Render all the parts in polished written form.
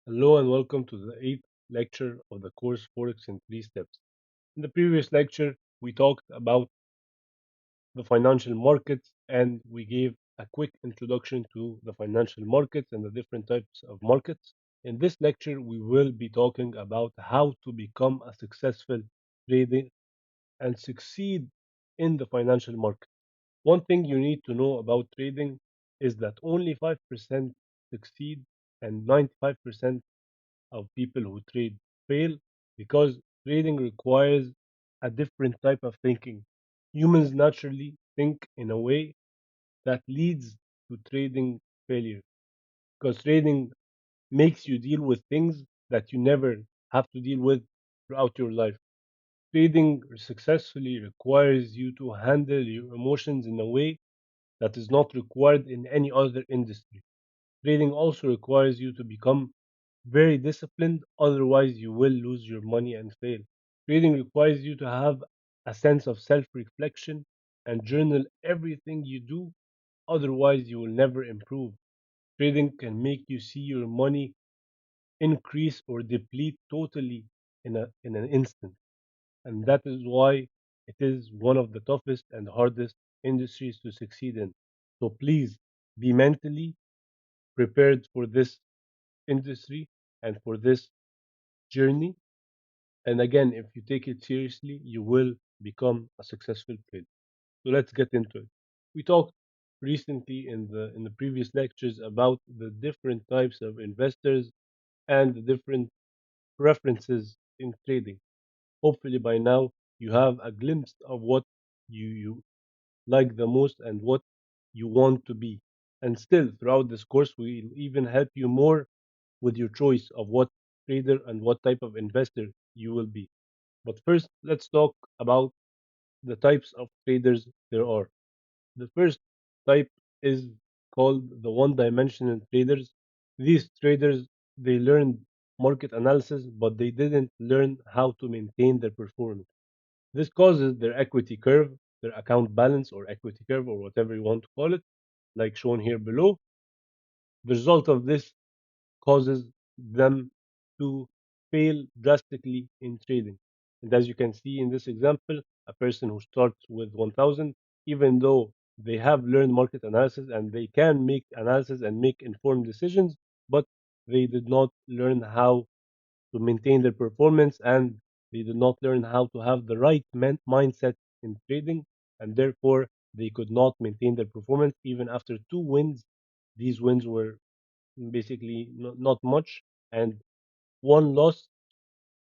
Hello and welcome to the eighth lecture of the course Forex in 3 steps. In the previous lecture, we talked about the financial markets and we gave a quick introduction to the financial markets and the different types of markets. In this lecture, we will be talking about how to become a successful trader and succeed in the financial market. One thing you need to know about trading is that only 5% succeed and 95% of people who trade fail because trading requires a different type of thinking. Humans naturally think in a way that leads to trading failure because trading makes you deal with things that you never have to deal with throughout your life. Trading successfully requires you to handle your emotions in a way that is not required in any other industry. Trading also requires you to become very disciplined, otherwise, you will lose your money and fail. Trading requires you to have a sense of self reflection and journal everything you do, otherwise, you will never improve. Trading can make you see your money increase or deplete totally in an instant, and that is why it is one of the toughest and hardest industries to succeed in. So please be mentally prepared for this industry and for this journey. And again, if you take it seriously, you will become a successful trader. So let's get into it. We talked recently in the previous lectures about the different types of investors and the different preferences in trading. Hopefully by now you have a glimpse of what you like the most and what you want to be. And still throughout this course we'll even help you more with your choice of what trader and what type of investor you will be. But first, let's talk about the types of traders there are. The first type is called the one-dimensional traders. These traders, they learned market analysis, but they didn't learn how to maintain their performance. This causes their equity curve, their account balance or equity curve or whatever you want to call it, like shown here below. The result of this causes them to fail drastically in trading. And as you can see in this example, a person who starts with 1000, even though they have learned market analysis and they can make analysis and make informed decisions, but they did not learn how to maintain their performance and they did not learn how to have the right mindset in trading, and therefore they could not maintain their performance even after 2 wins. These wins were basically not much, and one loss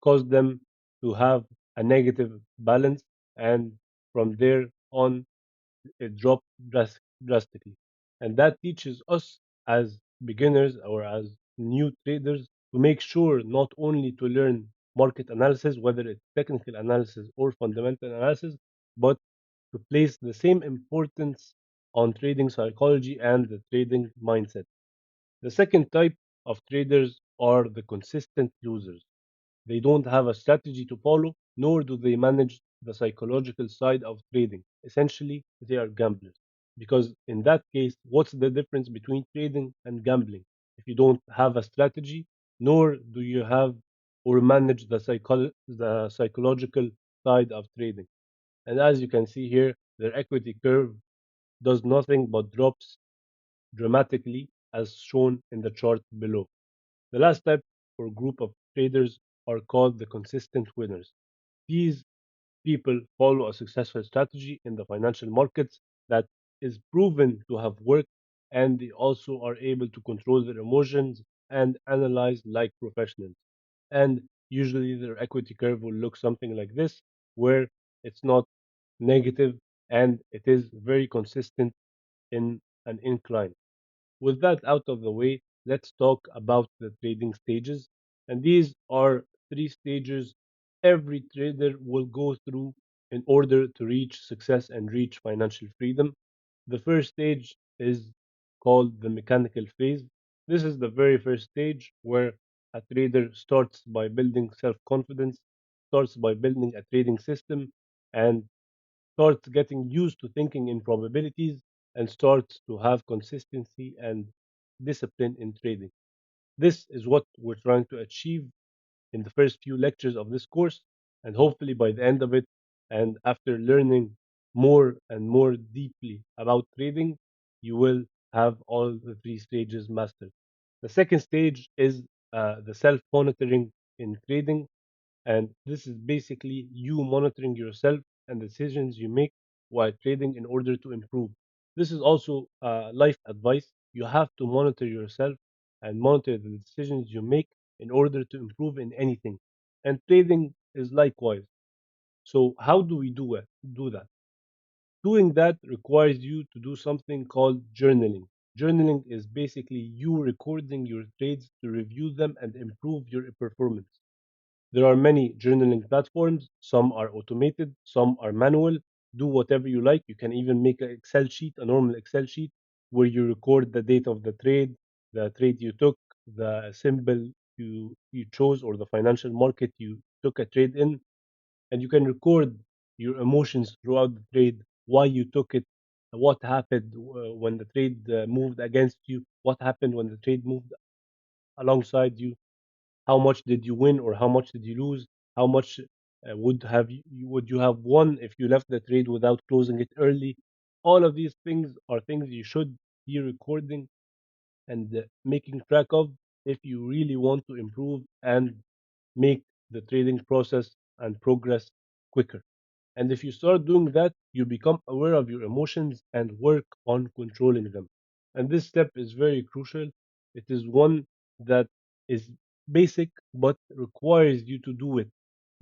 caused them to have a negative balance, and from there on, it dropped drastically. And that teaches us as beginners or as new traders to make sure not only to learn market analysis, whether it's technical analysis or fundamental analysis, but to place the same importance on trading psychology and the trading mindset. The second type of traders are the consistent losers. They don't have a strategy to follow, nor do they manage the psychological side of trading. Essentially, they are gamblers. Because in that case, what's the difference between trading and gambling? If you don't have a strategy, nor do you have or manage the psychological side of trading. And as you can see here, their equity curve does nothing but drops dramatically as shown in the chart below. The last type or group of traders are called the consistent winners. These people follow a successful strategy in the financial markets that is proven to have worked, and they also are able to control their emotions and analyze like professionals. And usually their equity curve will look something like this, where it's not negative and it is very consistent in an incline. With that out of the way, let's talk about the trading stages. And these are 3 stages every trader will go through in order to reach success and reach financial freedom. The first stage is called the mechanical phase. This is the very first stage where a trader starts by building self confidence, starts by building a trading system, and starts getting used to thinking in probabilities and starts to have consistency and discipline in trading. This is what we're trying to achieve in the first few lectures of this course, and hopefully by the end of it, and after learning more and more deeply about trading, you will have all the three stages mastered. The second stage is the self monitoring in trading, and this is basically you monitoring yourself and decisions you make while trading in order to improve. This is also life advice. You have to monitor yourself and monitor the decisions you make in order to improve in anything. And trading is likewise. So how do we do it? Do that. Doing that requires you to do something called journaling. Journaling is basically you recording your trades to review them and improve your performance. There are many journaling platforms. Some are automated, some are manual. Do whatever you like. You can even make an Excel sheet, a normal Excel sheet, where you record the date of the trade you took, the symbol you chose, or the financial market you took a trade in, and you can record your emotions throughout the trade, why you took it, what happened when the trade moved against you, what happened when the trade moved alongside you, how much did you win or how much did you lose, how much would you have won if you left the trade without closing it early. All of these things are things you should be recording and making track of if you really want to improve and make the trading process and progress quicker. And if you start doing that, you become aware of your emotions and work on controlling them. And this step is very crucial. It is one that is basic but requires you to do it.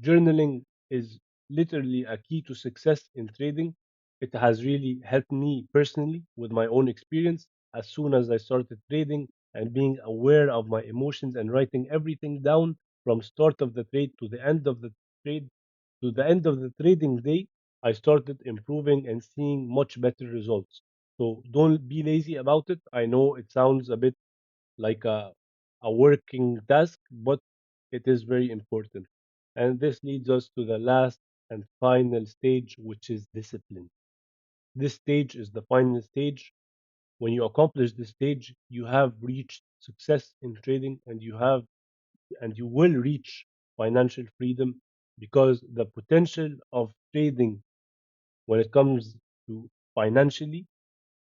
Journaling is literally a key to success in trading. It has really helped me personally with my own experience. As soon as I started trading and being aware of my emotions and writing everything down from start of the trade to the end of the trade, to the end of the trading day, I started improving and seeing much better results. So don't be lazy about it. I know it sounds a bit like a working task, but it is very important. And this leads us to the last and final stage, which is discipline. This stage is the final stage. When you accomplish this stage, you have reached success in trading, and you will reach financial freedom, because the potential of trading when it comes to financially,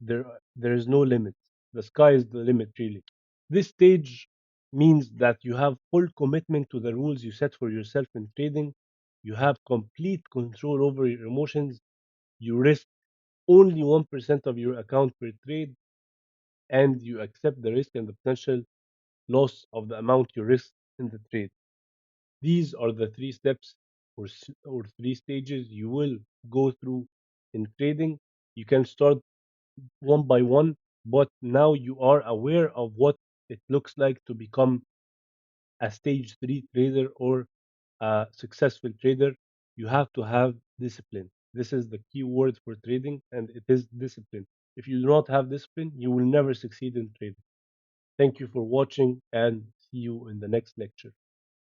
there is no limit. The sky is the limit, really. This stage means that you have full commitment to the rules you set for yourself in trading. You have complete control over your emotions. You risk only 1% of your account per trade, and you accept the risk and the potential loss of the amount you risk in the trade. These are the three steps or three stages you will go through in trading. You can start one by one, but now you are aware of what it looks like to become a stage three trader or a successful trader. You have to have discipline. This is the key word for trading, and it is discipline. If you do not have discipline, you will never succeed in trading. Thank you for watching, and see you in the next lecture.